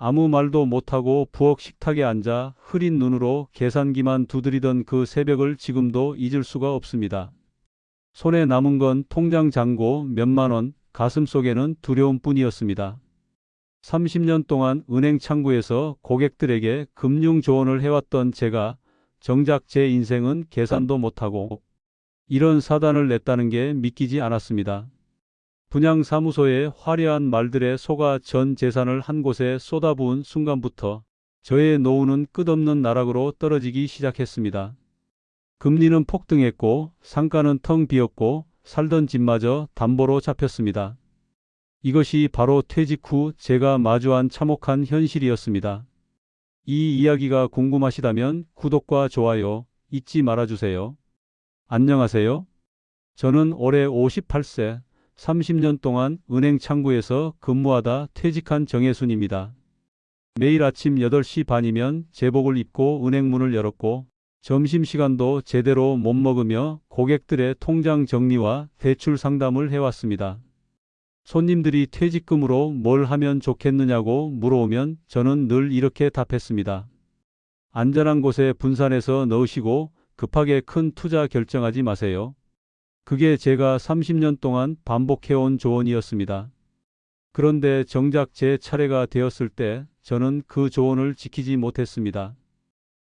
아무 말도 못하고 부엌 식탁에 앉아 흐린 눈으로 계산기만 두드리던 그 새벽을 지금도 잊을 수가 없습니다. 손에 남은 건 통장 잔고 몇만 원, 가슴속에는 두려움뿐이었습니다. 30년 동안 은행 창구에서 고객들에게 금융 조언을 해왔던 제가 정작 제 인생은 계산도 못하고 이런 사단을 냈다는 게 믿기지 않았습니다. 분양사무소의 화려한 말들에 속아 전 재산을 한 곳에 쏟아부은 순간부터 저의 노후는 끝없는 나락으로 떨어지기 시작했습니다. 금리는 폭등했고 상가는 텅 비었고 살던 집마저 담보로 잡혔습니다. 이것이 바로 퇴직 후 제가 마주한 참혹한 현실이었습니다. 이 이야기가 궁금하시다면 구독과 좋아요 잊지 말아주세요. 안녕하세요. 저는 올해 58세, 30년 동안 은행 창구에서 근무하다 퇴직한 정혜순입니다. 매일 아침 8시 반이면 제복을 입고 은행 문을 열었고 점심시간도 제대로 못 먹으며 고객들의 통장 정리와 대출 상담을 해왔습니다. 손님들이 퇴직금으로 뭘 하면 좋겠느냐고 물어오면 저는 늘 이렇게 답했습니다. 안전한 곳에 분산해서 넣으시고 급하게 큰 투자 결정하지 마세요. 그게 제가 30년 동안 반복해온 조언이었습니다. 그런데 정작 제 차례가 되었을 때 저는 그 조언을 지키지 못했습니다.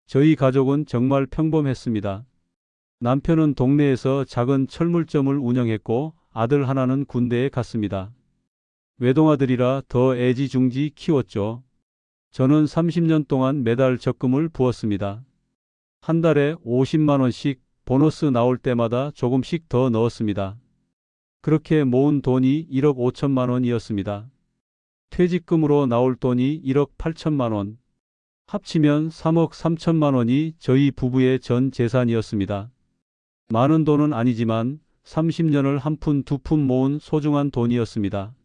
저희 가족은 정말 평범했습니다. 남편은 동네에서 작은 철물점을 운영했고 아들 하나는 군대에 갔습니다. 외동아들이라 더 애지중지 키웠죠. 저는 30년 동안 매달 적금을 부었습니다. 한 달에 50만 원씩 보너스 나올 때마다 조금씩 더 넣었습니다. 그렇게 모은 돈이 1억 5천만 원이었습니다. 퇴직금으로 나올 돈이 1억 8천만 원. 합치면 3억 3천만 원이 저희 부부의 전 재산이었습니다. 많은 돈은 아니지만 30년을 한 푼 두 푼 모은 소중한 돈이었습니다.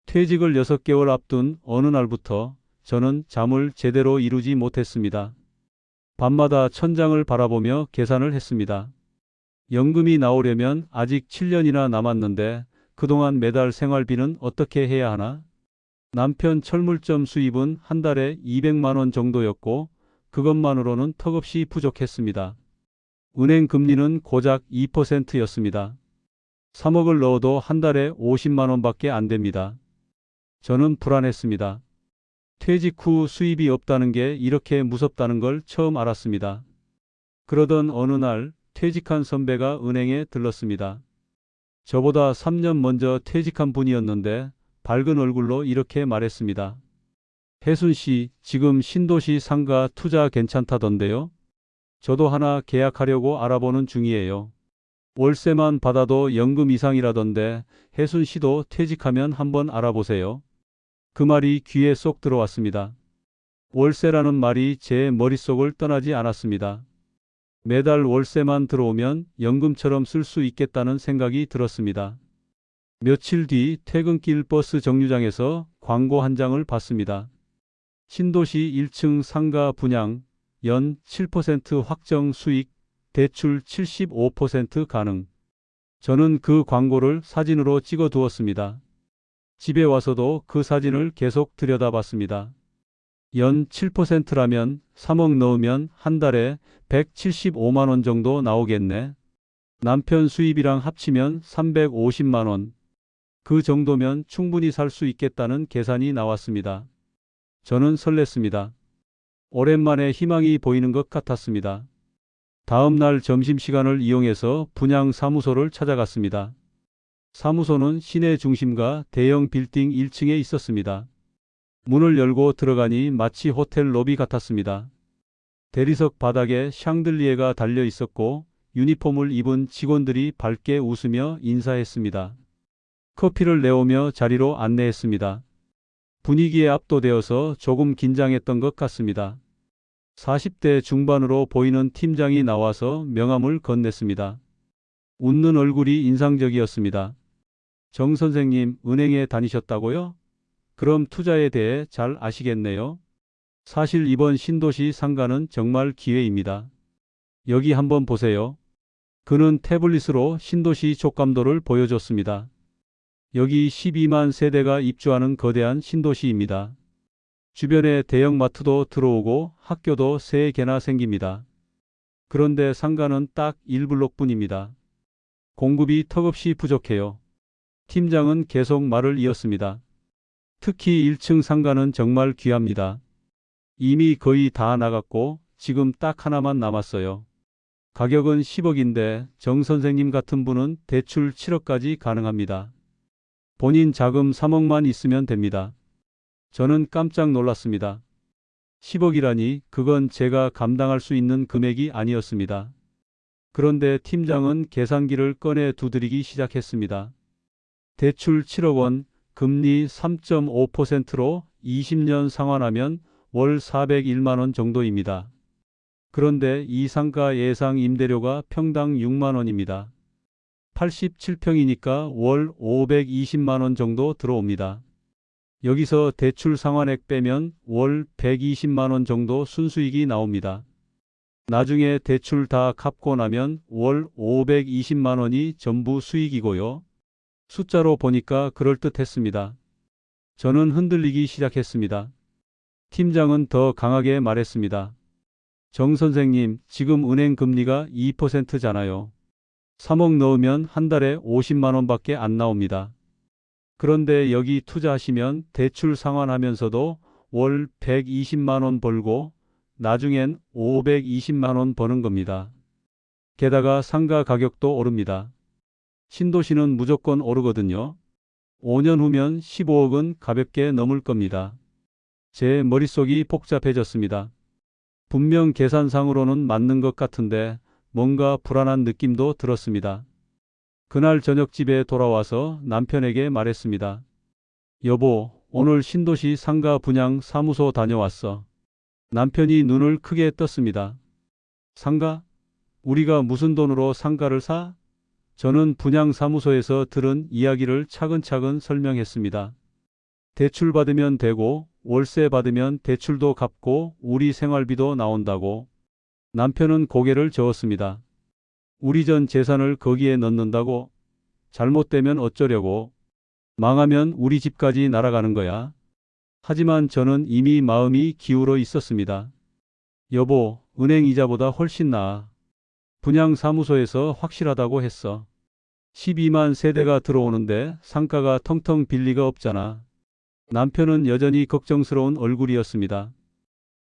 퇴직을 6개월 앞둔 어느 날부터 저는 잠을 제대로 이루지 못했습니다. 밤마다 천장을 바라보며 계산을 했습니다. 연금이 나오려면 아직 7년이나 남았는데 그동안 매달 생활비는 어떻게 해야 하나? 남편 철물점 수입은 한 달에 200만 원 정도였고 그것만으로는 턱없이 부족했습니다. 은행 금리는 고작 2%였습니다. 3억을 넣어도 한 달에 50만 원밖에 안 됩니다. 저는 불안했습니다. 퇴직 후 수입이 없다는 게 이렇게 무섭다는 걸 처음 알았습니다. 그러던 어느 날 퇴직한 선배가 은행에 들렀습니다. 저보다 3년 먼저 퇴직한 분이었는데 밝은 얼굴로 이렇게 말했습니다. 혜순 씨, 지금 신도시 상가 투자 괜찮다던데요? 저도 하나 계약하려고 알아보는 중이에요. 월세만 받아도 연금 이상이라던데 혜순 씨도 퇴직하면 한번 알아보세요. 그 말이 귀에 쏙 들어왔습니다. 월세라는 말이 제 머릿속을 떠나지 않았습니다. 매달 월세만 들어오면 연금처럼 쓸 수 있겠다는 생각이 들었습니다. 며칠 뒤 퇴근길 버스 정류장에서 광고 한 장을 봤습니다. 신도시 1층 상가 분양, 연 7% 확정 수익, 대출 75% 가능. 저는 그 광고를 사진으로 찍어 두었습니다. 집에 와서도 그 사진을 계속 들여다봤습니다. 연 7%라면 3억 넣으면 한 달에 175만 원 정도 나오겠네. 남편 수입이랑 합치면 350만 원. 그 정도면 충분히 살 수 있겠다는 계산이 나왔습니다. 저는 설렜습니다. 오랜만에 희망이 보이는 것 같았습니다. 다음 날 점심시간을 이용해서 분양사무소를 찾아갔습니다. 사무소는 시내 중심가 대형 빌딩 1층에 있었습니다. 문을 열고 들어가니 마치 호텔 로비 같았습니다. 대리석 바닥에 샹들리에가 달려 있었고 유니폼을 입은 직원들이 밝게 웃으며 인사했습니다. 커피를 내오며 자리로 안내했습니다. 분위기에 압도되어서 조금 긴장했던 것 같습니다. 40대 중반으로 보이는 팀장이 나와서 명함을 건넸습니다. 웃는 얼굴이 인상적이었습니다. 정 선생님, 은행에 다니셨다고요? 그럼 투자에 대해 잘 아시겠네요. 사실 이번 신도시 상가는 정말 기회입니다. 여기 한번 보세요. 그는 태블릿으로 신도시 족감도를 보여줬습니다. 여기 12만 세대가 입주하는 거대한 신도시입니다. 주변에 대형마트도 들어오고 학교도 3개나 생깁니다. 그런데 상가는 딱 1블록뿐입니다. 공급이 턱없이 부족해요. 팀장은 계속 말을 이었습니다. 특히 1층 상가는 정말 귀합니다. 이미 거의 다 나갔고 지금 딱 하나만 남았어요. 가격은 10억인데 정 선생님 같은 분은 대출 7억까지 가능합니다. 본인 자금 3억만 있으면 됩니다. 저는 깜짝 놀랐습니다. 10억이라니 그건 제가 감당할 수 있는 금액이 아니었습니다. 그런데 팀장은 계산기를 꺼내 두드리기 시작했습니다. 대출 7억 원, 금리 3.5%로 20년 상환하면 월 401만 원 정도입니다. 그런데 이 상가 예상 임대료가 평당 6만 원입니다. 87평이니까 월 520만 원 정도 들어옵니다. 여기서 대출 상환액 빼면 월 120만 원 정도 순수익이 나옵니다. 나중에 대출 다 갚고 나면 월 520만 원이 전부 수익이고요. 숫자로 보니까 그럴듯했습니다. 저는 흔들리기 시작했습니다. 팀장은 더 강하게 말했습니다. 정 선생님, 지금 은행 금리가 2%잖아요. 3억 넣으면 한 달에 50만 원밖에 안 나옵니다. 그런데 여기 투자하시면 대출 상환하면서도 월 120만 원 벌고 나중엔 520만 원 버는 겁니다. 게다가 상가 가격도 오릅니다. 신도시는 무조건 오르거든요. 5년 후면 15억은 가볍게 넘을 겁니다. 제 머릿속이 복잡해졌습니다. 분명 계산상으로는 맞는 것 같은데 뭔가 불안한 느낌도 들었습니다. 그날 저녁 집에 돌아와서 남편에게 말했습니다. 여보, 오늘 신도시 상가 분양 사무소 다녀왔어. 남편이 눈을 크게 떴습니다. 상가? 우리가 무슨 돈으로 상가를 사? 저는 분양 사무소에서 들은 이야기를 차근차근 설명했습니다. 대출 받으면 되고 월세 받으면 대출도 갚고 우리 생활비도 나온다고. 남편은 고개를 저었습니다. 우리 전 재산을 거기에 넣는다고? 잘못되면 어쩌려고? 망하면 우리 집까지 날아가는 거야. 하지만 저는 이미 마음이 기울어 있었습니다. 여보, 은행 이자보다 훨씬 나아. 분양사무소에서 확실하다고 했어. 12만 세대가 들어오는데 상가가 텅텅 빌 리가 없잖아. 남편은 여전히 걱정스러운 얼굴이었습니다.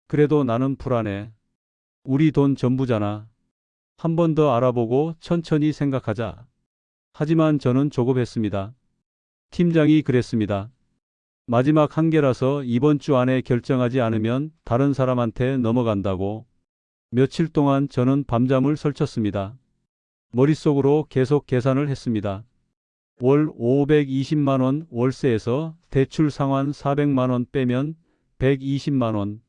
그래도 나는 불안해. 우리 돈 전부잖아. 한 번 더 알아보고 천천히 생각하자. 하지만 저는 조급했습니다. 팀장이 그랬습니다. 마지막 한계라서 이번 주 안에 결정하지 않으면 다른 사람한테 넘어간다고. 며칠 동안 저는 밤잠을 설쳤습니다. 머릿속으로 계속 계산을 했습니다. 월 520만 원 월세에서 대출 상환 400만 원 빼면 120만 원.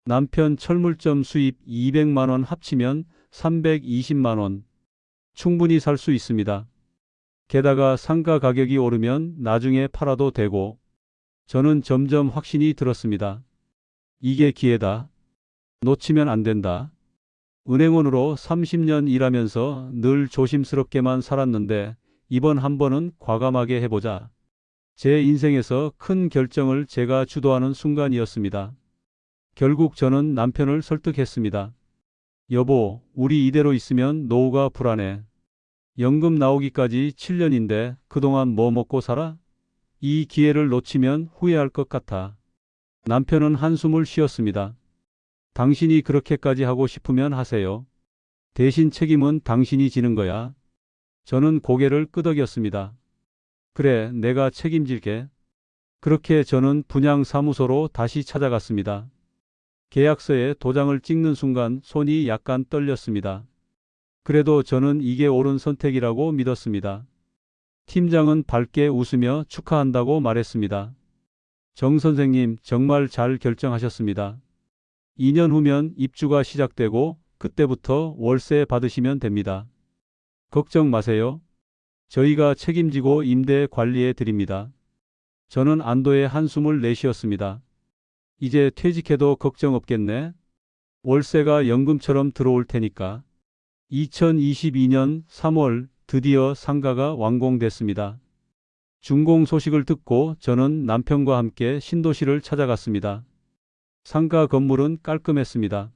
남편 철물점 수입 200만 원 합치면 320만 원. 충분히 살 수 있습니다. 게다가 상가 가격이 오르면 나중에 팔아도 되고. 저는 점점 확신이 들었습니다. 이게 기회다. 놓치면 안 된다. 은행원으로 30년 일하면서 늘 조심스럽게만 살았는데 이번 한 번은 과감하게 해보자. 제 인생에서 큰 결정을 제가 주도하는 순간이었습니다. 결국 저는 남편을 설득했습니다. 여보, 우리 이대로 있으면 노후가 불안해. 연금 나오기까지 7년인데 그동안 뭐 먹고 살아? 이 기회를 놓치면 후회할 것 같아. 남편은 한숨을 쉬었습니다. 당신이 그렇게까지 하고 싶으면 하세요. 대신 책임은 당신이 지는 거야. 저는 고개를 끄덕였습니다. 그래, 내가 책임질게. 그렇게 저는 분양사무소로 다시 찾아갔습니다. 계약서에 도장을 찍는 순간 손이 약간 떨렸습니다. 그래도 저는 이게 옳은 선택이라고 믿었습니다. 팀장은 밝게 웃으며 축하한다고 말했습니다. 정 선생님, 정말 잘 결정하셨습니다. 2년 후면 입주가 시작되고 그때부터 월세 받으시면 됩니다. 걱정 마세요. 저희가 책임지고 임대 관리해 드립니다. 저는 안도의 한숨을 내쉬었습니다. 이제 퇴직해도 걱정 없겠네. 월세가 연금처럼 들어올 테니까. 2022년 3월 드디어 상가가 완공됐습니다. 준공 소식을 듣고 저는 남편과 함께 신도시를 찾아갔습니다. 상가 건물은 깔끔했습니다.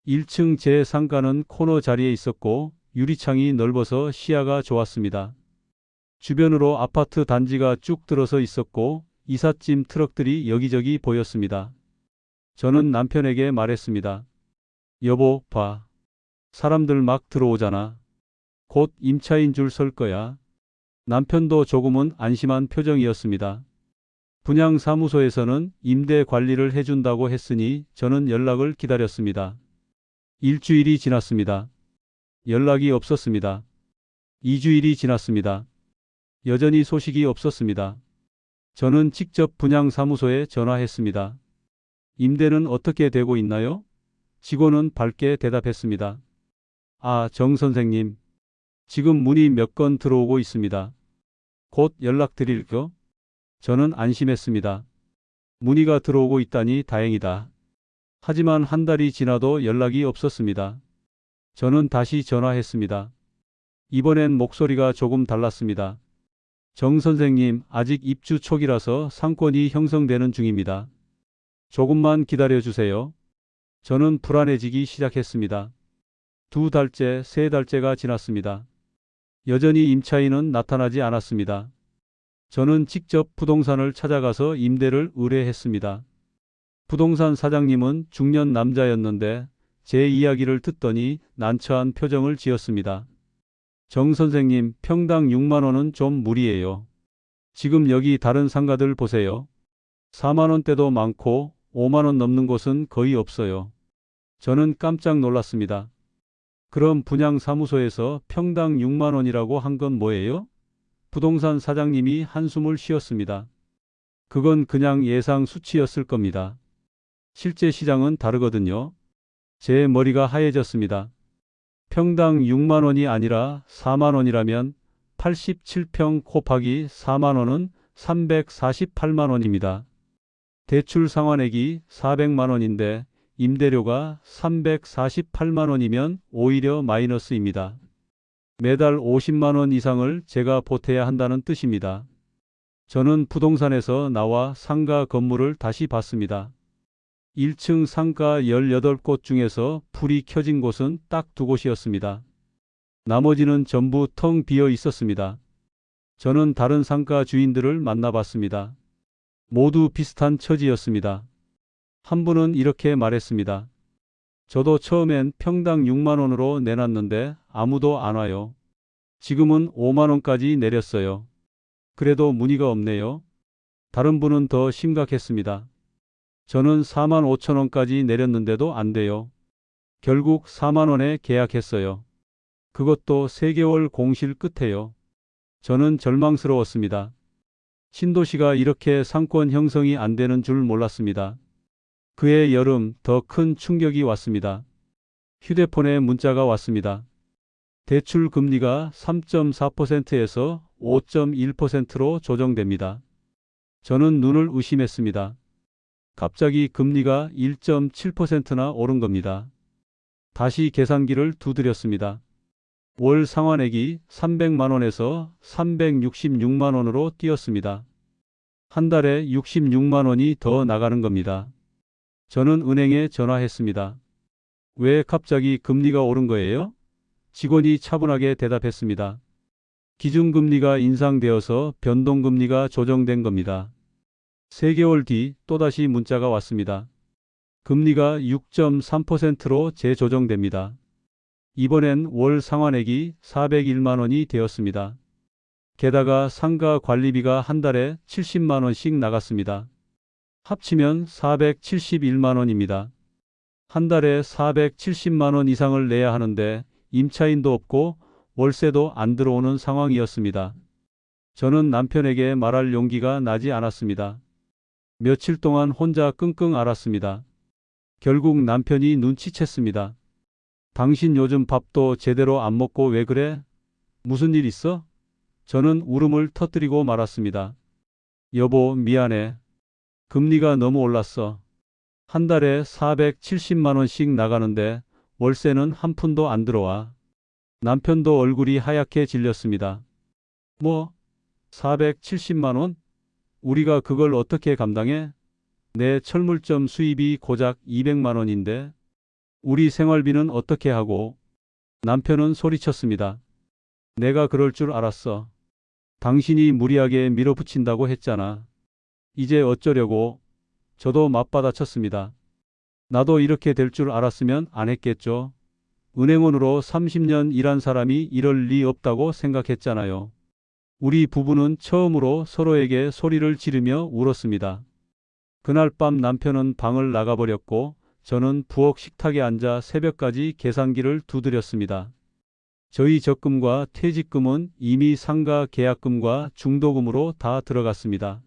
1층 제 상가는 코너 자리에 있었고 유리창이 넓어서 시야가 좋았습니다. 주변으로 아파트 단지가 쭉 들어서 있었고 이삿짐 트럭들이 여기저기 보였습니다. 저는 남편에게 말했습니다. 여보, 봐. 사람들 막 들어오잖아. 곧 임차인 줄 설 거야. 남편도 조금은 안심한 표정이었습니다. 분양사무소에서는 임대 관리를 해준다고 했으니 저는 연락을 기다렸습니다. 일주일이 지났습니다. 연락이 없었습니다. 2주일이 지났습니다. 여전히 소식이 없었습니다. 저는 직접 분양사무소에 전화했습니다. 임대는 어떻게 되고 있나요? 직원은 밝게 대답했습니다. 아, 정 선생님. 지금 문의 몇 건 들어오고 있습니다. 곧 연락드릴게요. 저는 안심했습니다. 문의가 들어오고 있다니 다행이다. 하지만 한 달이 지나도 연락이 없었습니다. 저는 다시 전화했습니다. 이번엔 목소리가 조금 달랐습니다. 정 선생님, 아직 입주 초기라서 상권이 형성되는 중입니다. 조금만 기다려 주세요. 저는 불안해지기 시작했습니다. 2달째, 3달째가 지났습니다. 여전히 임차인은 나타나지 않았습니다. 저는 직접 부동산을 찾아가서 임대를 의뢰했습니다. 부동산 사장님은 중년 남자였는데 제 이야기를 듣더니 난처한 표정을 지었습니다. 정 선생님, 평당 6만 원은 좀 무리예요. 지금 여기 다른 상가들 보세요. 4만 원대도 많고 5만 원 넘는 곳은 거의 없어요. 저는 깜짝 놀랐습니다. 그럼 분양사무소에서 평당 6만 원이라고 한 건 뭐예요? 부동산 사장님이 한숨을 쉬었습니다. 그건 그냥 예상 수치였을 겁니다. 실제 시장은 다르거든요. 제 머리가 하얘졌습니다. 평당 6만 원이 아니라 4만 원이라면 87평 곱하기 4만 원은 348만 원입니다. 대출 상환액이 400만 원인데 임대료가 348만 원이면 오히려 마이너스입니다. 매달 50만 원 이상을 제가 보태야 한다는 뜻입니다. 저는 부동산에서 나와 상가 건물을 다시 봤습니다. 1층 상가 18곳 중에서 불이 켜진 곳은 딱 2곳이었습니다. 나머지는 전부 텅 비어 있었습니다. 저는 다른 상가 주인들을 만나봤습니다. 모두 비슷한 처지였습니다. 한 분은 이렇게 말했습니다. 저도 처음엔 평당 6만 원으로 내놨는데 아무도 안 와요. 지금은 5만 원까지 내렸어요. 그래도 문의가 없네요. 다른 분은 더 심각했습니다. 저는 4만 5천 원까지 내렸는데도 안 돼요. 결국 4만 원에 계약했어요. 그것도 3개월 공실 끝에요. 저는 절망스러웠습니다. 신도시가 이렇게 상권 형성이 안 되는 줄 몰랐습니다. 그해 여름 더 큰 충격이 왔습니다. 휴대폰에 문자가 왔습니다. 대출 금리가 3.4%에서 5.1%로 조정됩니다. 저는 눈을 의심했습니다. 갑자기 금리가 1.7%나 오른 겁니다. 다시 계산기를 두드렸습니다. 월 상환액이 300만 원에서 366만 원으로 뛰었습니다. 한 달에 66만 원이 더 나가는 겁니다. 저는 은행에 전화했습니다. 왜 갑자기 금리가 오른 거예요? 직원이 차분하게 대답했습니다. 기준금리가 인상되어서 변동금리가 조정된 겁니다. 3개월 뒤 또다시 문자가 왔습니다. 금리가 6.3%로 재조정됩니다. 이번엔 월 상환액이 401만 원이 되었습니다. 게다가 상가 관리비가 한 달에 70만 원씩 나갔습니다. 합치면 471만 원입니다. 한 달에 470만 원 이상을 내야 하는데 임차인도 없고 월세도 안 들어오는 상황이었습니다. 저는 남편에게 말할 용기가 나지 않았습니다. 며칠 동안 혼자 끙끙 앓았습니다. 결국 남편이 눈치챘습니다. 당신 요즘 밥도 제대로 안 먹고 왜 그래? 무슨 일 있어? 저는 울음을 터뜨리고 말았습니다. 여보, 미안해. 금리가 너무 올랐어. 한 달에 470만 원씩 나가는데 월세는 한 푼도 안 들어와. 남편도 얼굴이 하얗게 질렸습니다. 뭐? 470만 원? 우리가 그걸 어떻게 감당해? 내 철물점 수입이 고작 200만 원인데 우리 생활비는 어떻게 하고? 남편은 소리쳤습니다. 내가 그럴 줄 알았어. 당신이 무리하게 밀어붙인다고 했잖아. 이제 어쩌려고? 저도 맞받아쳤습니다. 나도 이렇게 될 줄 알았으면 안 했겠죠. 은행원으로 30년 일한 사람이 이럴 리 없다고 생각했잖아요. 우리 부부는 처음으로 서로에게 소리를 지르며 울었습니다. 그날 밤 남편은 방을 나가버렸고 저는 부엌 식탁에 앉아 새벽까지 계산기를 두드렸습니다. 저희 적금과 퇴직금은 이미 상가 계약금과 중도금으로 다 들어갔습니다.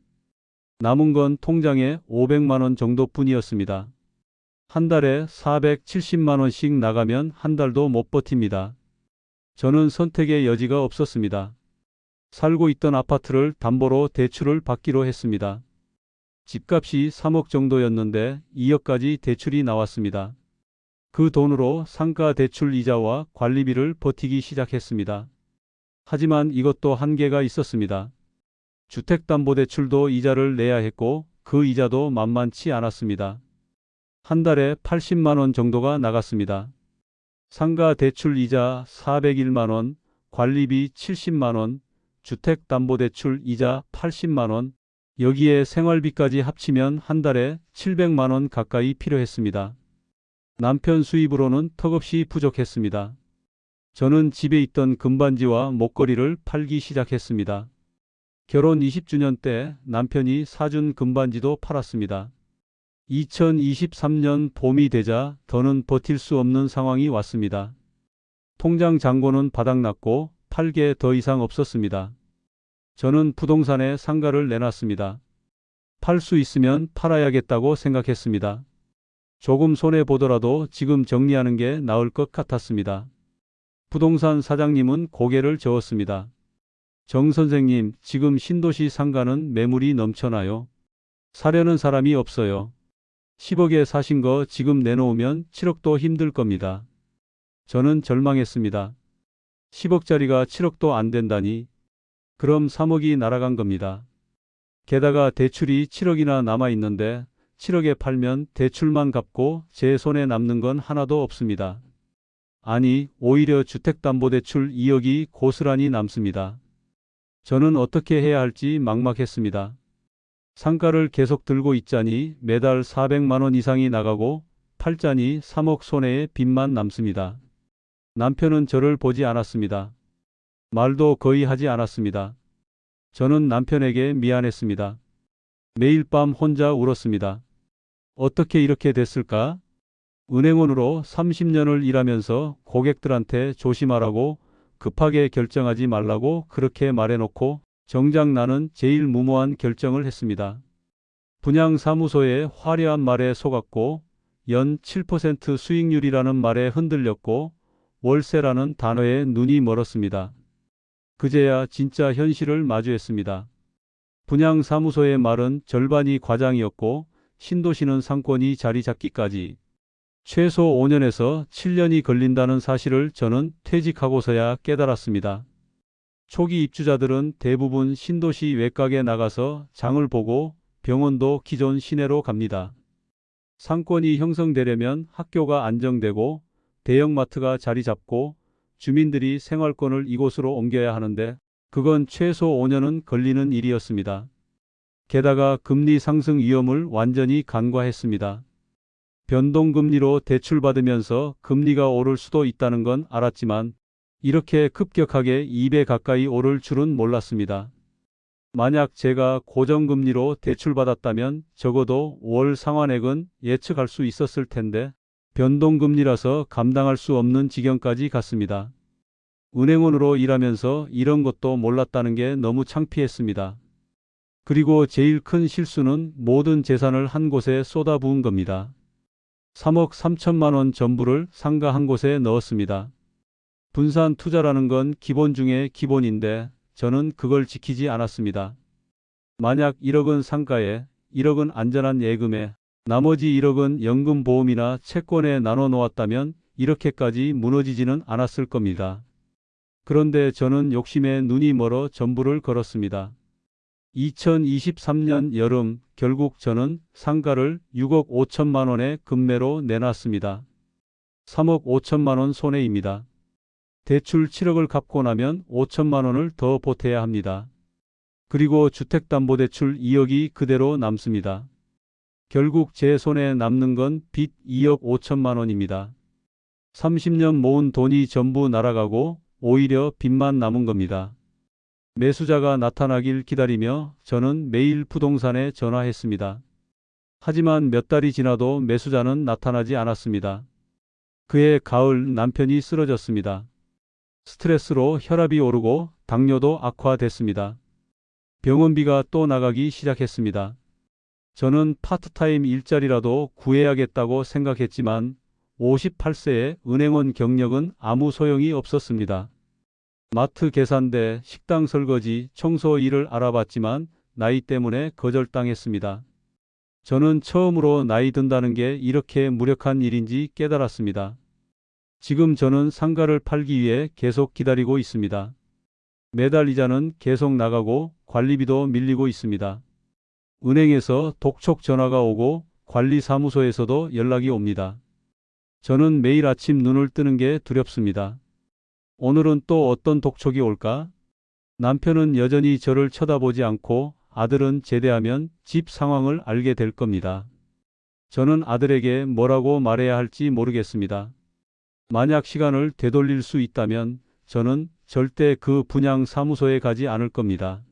남은 건 통장에 500만 원 정도뿐이었습니다. 한 달에 470만 원씩 나가면 한 달도 못 버팁니다. 저는 선택의 여지가 없었습니다. 살고 있던 아파트를 담보로 대출을 받기로 했습니다. 집값이 3억 정도였는데 2억까지 대출이 나왔습니다. 그 돈으로 상가 대출 이자와 관리비를 버티기 시작했습니다. 하지만 이것도 한계가 있었습니다. 주택담보대출도 이자를 내야 했고 그 이자도 만만치 않았습니다. 한 달에 80만 원 정도가 나갔습니다. 상가 대출 이자 401만 원, 관리비 70만 원, 주택담보대출 이자 80만 원, 여기에 생활비까지 합치면 한 달에 700만 원 가까이 필요했습니다. 남편 수입으로는 턱없이 부족했습니다. 저는 집에 있던 금반지와 목걸이를 팔기 시작했습니다. 결혼 20주년 때 남편이 사준 금반지도 팔았습니다. 2023년 봄이 되자 더는 버틸 수 없는 상황이 왔습니다. 통장 잔고는 바닥났고 팔 게 더 이상 없었습니다. 저는 부동산에 상가를 내놨습니다. 팔 수 있으면 팔아야겠다고 생각했습니다. 조금 손해보더라도 지금 정리하는 게 나을 것 같았습니다. 부동산 사장님은 고개를 저었습니다. 정 선생님, 지금 신도시 상가는 매물이 넘쳐나요. 사려는 사람이 없어요. 10억에 사신 거 지금 내놓으면 7억도 힘들 겁니다. 저는 절망했습니다. 10억짜리가 7억도 안 된다니. 그럼 3억이 날아간 겁니다. 게다가 대출이 7억이나 남아있는데 7억에 팔면 대출만 갚고 제 손에 남는 건 하나도 없습니다. 아니, 오히려 주택담보대출 2억이 고스란히 남습니다. 저는 어떻게 해야 할지 막막했습니다. 상가를 계속 들고 있자니 매달 400만 원 이상이 나가고 팔자니 3억 손해에 빚만 남습니다. 남편은 저를 보지 않았습니다. 말도 거의 하지 않았습니다. 저는 남편에게 미안했습니다. 매일 밤 혼자 울었습니다. 어떻게 이렇게 됐을까? 은행원으로 30년을 일하면서 고객들한테 조심하라고 급하게 결정하지 말라고 그렇게 말해놓고 정작 나는 제일 무모한 결정을 했습니다. 분양사무소의 화려한 말에 속았고 연 7% 수익률이라는 말에 흔들렸고 월세라는 단어에 눈이 멀었습니다. 그제야 진짜 현실을 마주했습니다. 분양사무소의 말은 절반이 과장이었고 신도시는 상권이 자리 잡기까지 최소 5년에서 7년이 걸린다는 사실을 저는 퇴직하고서야 깨달았습니다. 초기 입주자들은 대부분 신도시 외곽에 나가서 장을 보고 병원도 기존 시내로 갑니다. 상권이 형성되려면 학교가 안정되고 대형마트가 자리 잡고 주민들이 생활권을 이곳으로 옮겨야 하는데 그건 최소 5년은 걸리는 일이었습니다. 게다가 금리 상승 위험을 완전히 간과했습니다. 변동금리로 대출받으면서 금리가 오를 수도 있다는 건 알았지만 이렇게 급격하게 2배 가까이 오를 줄은 몰랐습니다. 만약 제가 고정금리로 대출받았다면 적어도 월 상환액은 예측할 수 있었을 텐데 변동금리라서 감당할 수 없는 지경까지 갔습니다. 은행원으로 일하면서 이런 것도 몰랐다는 게 너무 창피했습니다. 그리고 제일 큰 실수는 모든 재산을 한 곳에 쏟아부은 겁니다. 3억 3천만 원 전부를 상가 한 곳에 넣었습니다. 분산 투자라는 건 기본 중에 기본인데 저는 그걸 지키지 않았습니다. 만약 1억은 상가에, 1억은 안전한 예금에, 나머지 1억은 연금보험이나 채권에 나눠 놓았다면 이렇게까지 무너지지는 않았을 겁니다. 그런데 저는 욕심에 눈이 멀어 전부를 걸었습니다. 2023년 여름 결국 저는 상가를 6억 5천만 원에 급매로 내놨습니다. 3억 5천만 원 손해입니다. 대출 7억을 갚고 나면 5천만 원을 더 보태야 합니다. 그리고 주택담보대출 2억이 그대로 남습니다. 결국 제 손에 남는 건 빚 2억 5천만 원입니다. 30년 모은 돈이 전부 날아가고 오히려 빚만 남은 겁니다. 매수자가 나타나길 기다리며 저는 매일 부동산에 전화했습니다. 하지만 몇 달이 지나도 매수자는 나타나지 않았습니다. 그해 가을 남편이 쓰러졌습니다. 스트레스로 혈압이 오르고 당뇨도 악화됐습니다. 병원비가 또 나가기 시작했습니다. 저는 파트타임 일자리라도 구해야겠다고 생각했지만 58세의 은행원 경력은 아무 소용이 없었습니다. 마트 계산대, 식당 설거지, 청소 일을 알아봤지만 나이 때문에 거절당했습니다. 저는 처음으로 나이 든다는 게 이렇게 무력한 일인지 깨달았습니다. 지금 저는 상가를 팔기 위해 계속 기다리고 있습니다. 매달 이자는 계속 나가고 관리비도 밀리고 있습니다. 은행에서 독촉 전화가 오고 관리사무소에서도 연락이 옵니다. 저는 매일 아침 눈을 뜨는 게 두렵습니다. 오늘은 또 어떤 독촉이 올까? 남편은 여전히 저를 쳐다보지 않고 아들은 제대하면 집 상황을 알게 될 겁니다. 저는 아들에게 뭐라고 말해야 할지 모르겠습니다. 만약 시간을 되돌릴 수 있다면 저는 절대 그 분양 사무소에 가지 않을 겁니다.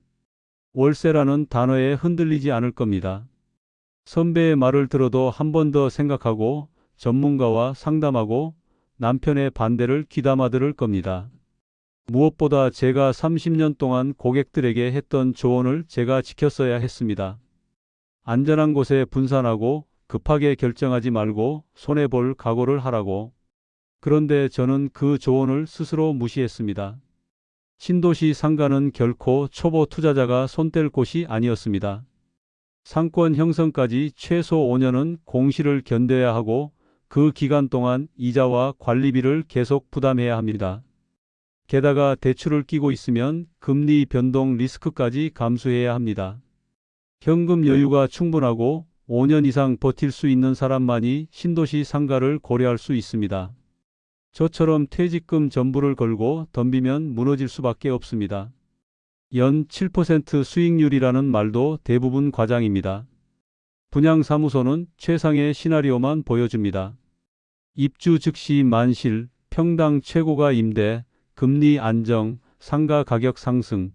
월세라는 단어에 흔들리지 않을 겁니다. 선배의 말을 들어도 한 번 더 생각하고 전문가와 상담하고 남편의 반대를 귀담아 들을 겁니다. 무엇보다 제가 30년 동안 고객들에게 했던 조언을 제가 지켰어야 했습니다. 안전한 곳에 분산하고 급하게 결정하지 말고 손해볼 각오를 하라고. 그런데 저는 그 조언을 스스로 무시했습니다. 신도시 상가는 결코 초보 투자자가 손댈 곳이 아니었습니다. 상권 형성까지 최소 5년은 공시를 견뎌야 하고 그 기간 동안 이자와 관리비를 계속 부담해야 합니다. 게다가 대출을 끼고 있으면 금리 변동 리스크까지 감수해야 합니다. 현금 여유가 충분하고 5년 이상 버틸 수 있는 사람만이 신도시 상가를 고려할 수 있습니다. 저처럼 퇴직금 전부를 걸고 덤비면 무너질 수밖에 없습니다. 연 7% 수익률이라는 말도 대부분 과장입니다. 분양사무소는 최상의 시나리오만 보여줍니다. 입주 즉시 만실, 평당 최고가 임대, 금리 안정, 상가 가격 상승.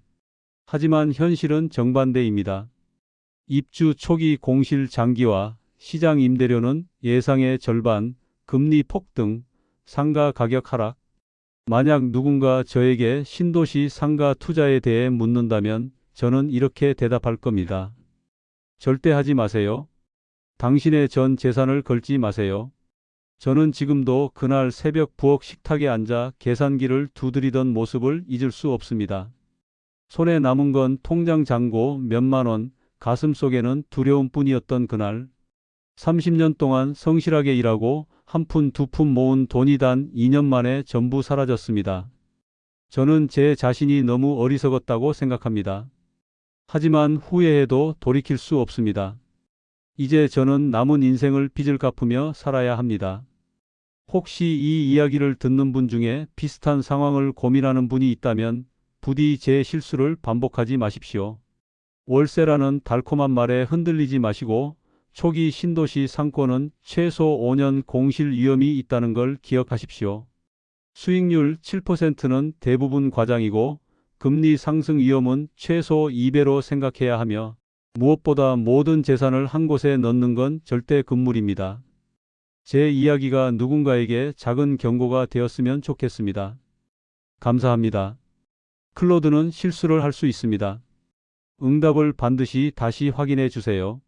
하지만 현실은 정반대입니다. 입주 초기 공실 장기화, 시장 임대료는 예상의 절반, 금리 폭등, 상가 가격 하락. 만약 누군가 저에게 신도시 상가 투자에 대해 묻는다면 저는 이렇게 대답할 겁니다. 절대 하지 마세요. 당신의 전 재산을 걸지 마세요. 저는 지금도 그날 새벽 부엌 식탁에 앉아 계산기를 두드리던 모습을 잊을 수 없습니다. 손에 남은 건 통장 잔고 몇만 원, 가슴속에는 두려움뿐이었던 그날. 30년 동안 성실하게 일하고 한 푼 두 푼 모은 돈이 단 2년 만에 전부 사라졌습니다. 저는 제 자신이 너무 어리석었다고 생각합니다. 하지만 후회해도 돌이킬 수 없습니다. 이제 저는 남은 인생을 빚을 갚으며 살아야 합니다. 혹시 이 이야기를 듣는 분 중에 비슷한 상황을 고민하는 분이 있다면 부디 제 실수를 반복하지 마십시오. 월세라는 달콤한 말에 흔들리지 마시고 초기 신도시 상권은 최소 5년 공실 위험이 있다는 걸 기억하십시오. 수익률 7%는 대부분 과장이고 금리 상승 위험은 최소 2배로 생각해야 하며 무엇보다 모든 재산을 한 곳에 넣는 건 절대 금물입니다. 제 이야기가 누군가에게 작은 경고가 되었으면 좋겠습니다. 감사합니다. 클로드는 실수를 할 수 있습니다. 응답을 반드시 다시 확인해 주세요.